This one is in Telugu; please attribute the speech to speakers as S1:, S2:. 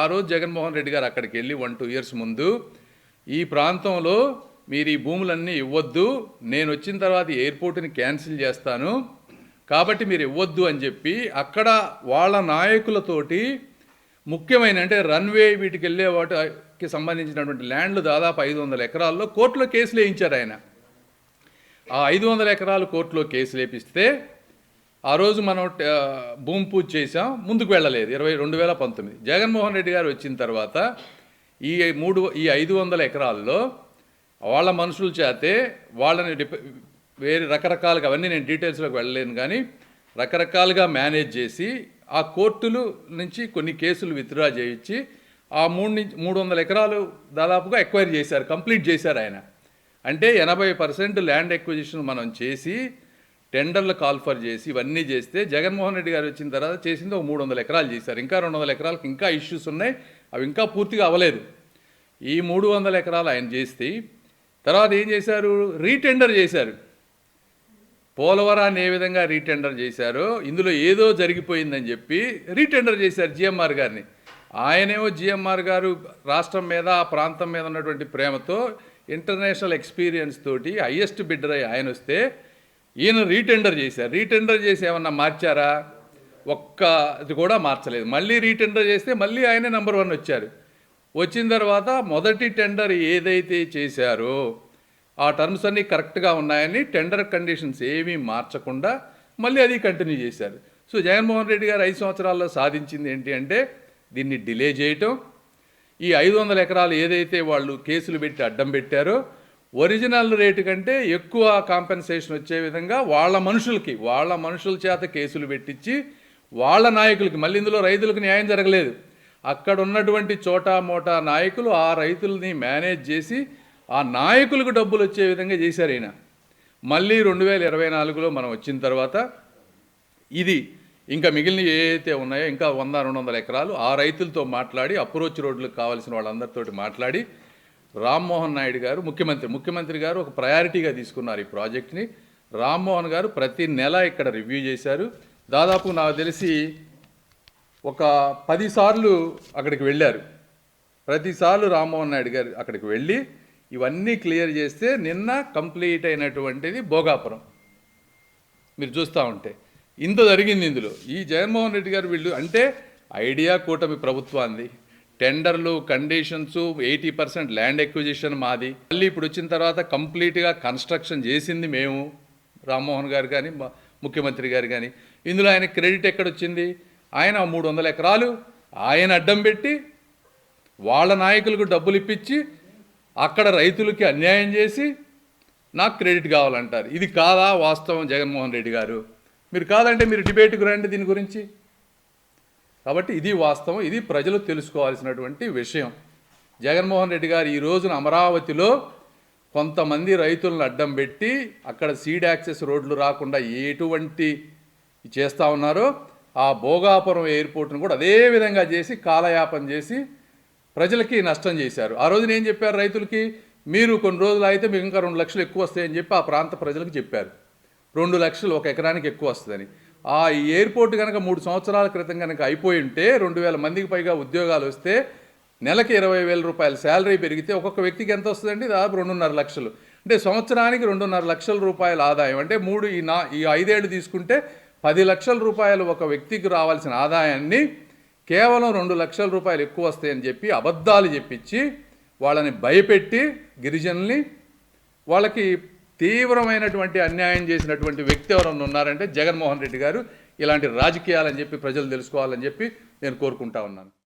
S1: ఆ రోజు జగన్మోహన్ రెడ్డి గారు అక్కడికి వెళ్ళి 1-2 ఇయర్స్ ముందు ఈ ప్రాంతంలో మీరు ఈ భూములన్నీ ఇవ్వద్దు, నేను వచ్చిన తర్వాత ఎయిర్పోర్ట్ని క్యాన్సిల్ చేస్తాను కాబట్టి మీరు ఇవ్వద్దు అని చెప్పి అక్కడ వాళ్ళ నాయకులతోటి ముఖ్యమైన అంటే రన్వే వీటికి వెళ్ళే వాటికి సంబంధించినటువంటి ల్యాండ్లు దాదాపు 500 ఎకరాల్లో కోర్టులో కేసులు వేయించారు ఆయన. ఆ 500 ఎకరాలు కోర్టులో కేసులు వేపిస్తే ఆ రోజు మనం భూమి పూజ చేసాం, ముందుకు వెళ్ళలేదు. 2019 జగన్మోహన్ రెడ్డి గారు వచ్చిన తర్వాత ఈ 500 ఎకరాల్లో వాళ్ళ మనుషుల చేతే వాళ్ళని వేరే రకరకాలుగా, అవన్నీ నేను డీటెయిల్స్లోకి వెళ్ళలేను కానీ రకరకాలుగా మేనేజ్ చేసి ఆ కోర్టుల నుంచి కొన్ని కేసులు విత్డ్రా చేయించి ఆ 300 ఎకరాలు దాదాపుగా ఎక్వైర్ చేశారు, కంప్లీట్ చేశారు ఆయన. అంటే 80% ల్యాండ్ ఎక్విజిషన్ మనం చేసి టెండర్లు కాల్ఫర్ చేసి ఇవన్నీ చేస్తే జగన్మోహన్ రెడ్డి గారు వచ్చిన తర్వాత చేసింది ఒక 300 ఎకరాలు చేశారు. ఇంకా 200 ఎకరాలకు ఇంకా ఇష్యూస్ ఉన్నాయి, అవి ఇంకా పూర్తిగా అవ్వలేదు. ఈ 300 ఎకరాలు ఆయన చేస్తే తర్వాత ఏం చేశారు, రీటెండర్ చేశారు. పోలవరాన్ని ఏ విధంగా రీటెండర్ చేశారో ఇందులో ఏదో జరిగిపోయిందని చెప్పి రీటెండర్ చేశారు జిఎంఆర్ గారిని. ఆయనేమో జిఎంఆర్ గారు రాష్ట్రం మీద ఆ ప్రాంతం మీద ఉన్నటువంటి ప్రేమతో ఇంటర్నేషనల్ ఎక్స్పీరియన్స్ తోటి హైయెస్ట్ బిడ్డర్ అయి ఆయన వస్తే ఈయన రీటెండర్ చేశారు. రీటెండర్ చేసి ఏమన్నా మార్చారా? ఒక్కది కూడా మార్చలేదు. మళ్ళీ రీటెండర్ చేస్తే మళ్ళీ ఆయనే నెంబర్ 1 వచ్చారు. వచ్చిన తర్వాత మొదటి టెండర్ ఏదైతే చేశారో ఆ టర్మ్స్ అన్నీ కరెక్ట్గా ఉన్నాయని టెండర్ కండిషన్స్ ఏమీ మార్చకుండా మళ్ళీ అది కంటిన్యూ చేశారు. సో జగన్మోహన్ రెడ్డి గారు 5 సంవత్సరాల్లో సాధించింది ఏంటి అంటే దీన్ని డిలే చేయటం, ఈ 500 ఎకరాలు ఏదైతే వాళ్ళు కేసులు పెట్టి అడ్డం పెట్టారో ఒరిజినల్ రేటు కంటే ఎక్కువ కాంపెన్సేషన్ వచ్చే విధంగా వాళ్ళ మనుషుల చేత కేసులు పెట్టించి వాళ్ళ నాయకులకి, మళ్ళీ ఇందులో రైతులకు న్యాయం జరగలేదు, అక్కడ ఉన్నటువంటి చోటా మోటా నాయకులు ఆ రైతుల్ని మేనేజ్ చేసి ఆ నాయకులకు డబ్బులు వచ్చే విధంగా చేశారు ఈయన. మళ్ళీ 2024లో మనం వచ్చిన తర్వాత ఇది ఇంకా మిగిలిన ఏవైతే ఉన్నాయో ఇంకా 100-200 ఎకరాలు ఆ రైతులతో మాట్లాడి అప్రోచ్ రోడ్లకు కావాల్సిన వాళ్ళందరితో మాట్లాడి రామ్మోహన్ నాయుడు గారు ముఖ్యమంత్రి గారు ఒక ప్రయారిటీగా తీసుకున్నారు ఈ ప్రాజెక్ట్ని. రామ్మోహన్ గారు ప్రతి నెల ఇక్కడ రివ్యూ చేశారు. దాదాపు నాకు తెలిసి ఒక 10 సార్లు అక్కడికి వెళ్ళారు. ప్రతిసార్లు రామ్మోహన్ నాయుడు గారు అక్కడికి వెళ్ళి ఇవన్నీ క్లియర్ చేస్తే నిన్న కంప్లీట్ అయినటువంటిది భోగాపురం. మీరు చూస్తూ ఉంటే ఇంత జరిగింది ఇందులో. ఈ జగన్మోహన్ రెడ్డి గారు వీళ్ళు అంటే ఐడియా కూటమి ప్రభుత్వాన్ని, టెండర్లు కండిషన్స్ 80% ల్యాండ్ ఎక్విజిషన్ మాది, మళ్ళీ ఇప్పుడు వచ్చిన తర్వాత కంప్లీట్గా కన్స్ట్రక్షన్ చేసింది మేము, రామ్మోహన్ గారు కానీ ముఖ్యమంత్రి గారు కానీ. ఇందులో ఆయన క్రెడిట్ ఎక్కడొచ్చింది? ఆయన 300 ఎకరాలు ఆయన అడ్డం పెట్టి వాళ్ళ నాయకులకు డబ్బులు ఇప్పించి అక్కడ రైతులకి అన్యాయం చేసి నాకు క్రెడిట్ కావాలంటారు. ఇది కాదా వాస్తవం జగన్మోహన్ రెడ్డి గారు? మీరు కాదంటే మీరు డిబేట్కి రండి దీని గురించి. కాబట్టి ఇది వాస్తవం, ఇది ప్రజలు తెలుసుకోవాల్సినటువంటి విషయం. జగన్మోహన్ రెడ్డి గారు ఈ రోజున అమరావతిలో కొంతమంది రైతులను అడ్డం పెట్టి అక్కడ సీడ్ యాక్సెస్ రోడ్లు రాకుండా ఎటువంటి చేస్తూ ఉన్నారో ఆ భోగాపురం ఎయిర్పోర్ట్ను కూడా అదే విధంగా చేసి కాలయాపన చేసి ప్రజలకి నష్టం చేశారు. ఆ రోజున ఏం చెప్పారు రైతులకి, మీరు కొన్ని రోజులు అయితే మీకు ఇంకా 2 లక్షలు ఎక్కువ వస్తాయని చెప్పి ఆ ప్రాంత ప్రజలకు చెప్పారు. 2 లక్షలు ఒక ఎకరానికి ఎక్కువ వస్తుందని. ఆ ఎయిర్పోర్ట్ కనుక 3 సంవత్సరాల క్రితం కనుక అయిపోయి ఉంటే 2000 మందికి పైగా ఉద్యోగాలు వస్తే నెలకి 20,000 రూపాయల శాలరీ పెరిగితే ఒక్కొక్క వ్యక్తికి ఎంత వస్తుందండి? దాదాపు 2.5 లక్షలు. అంటే సంవత్సరానికి 2.5 లక్షల రూపాయల ఆదాయం. అంటే ఈ 5 ఏళ్ళు తీసుకుంటే 10 లక్షల రూపాయలు ఒక వ్యక్తికి రావాల్సిన ఆదాయాన్ని కేవలం 2 లక్షల రూపాయలు ఎక్కువ వస్తాయని చెప్పి అబద్ధాలు చెప్పించి వాళ్ళని భయపెట్టి గిరిజనుల్ని వాళ్ళకి తీవ్రమైనటువంటి అన్యాయం చేసినటువంటి వ్యక్తి ఎవరన్నా ఉన్నారంటే జగన్మోహన్ రెడ్డి గారు. ఇలాంటి రాజకీయాలని చెప్పి ప్రజలు తెలుసుకోవాలని చెప్పి నేను కోరుకుంటా ఉన్నాను.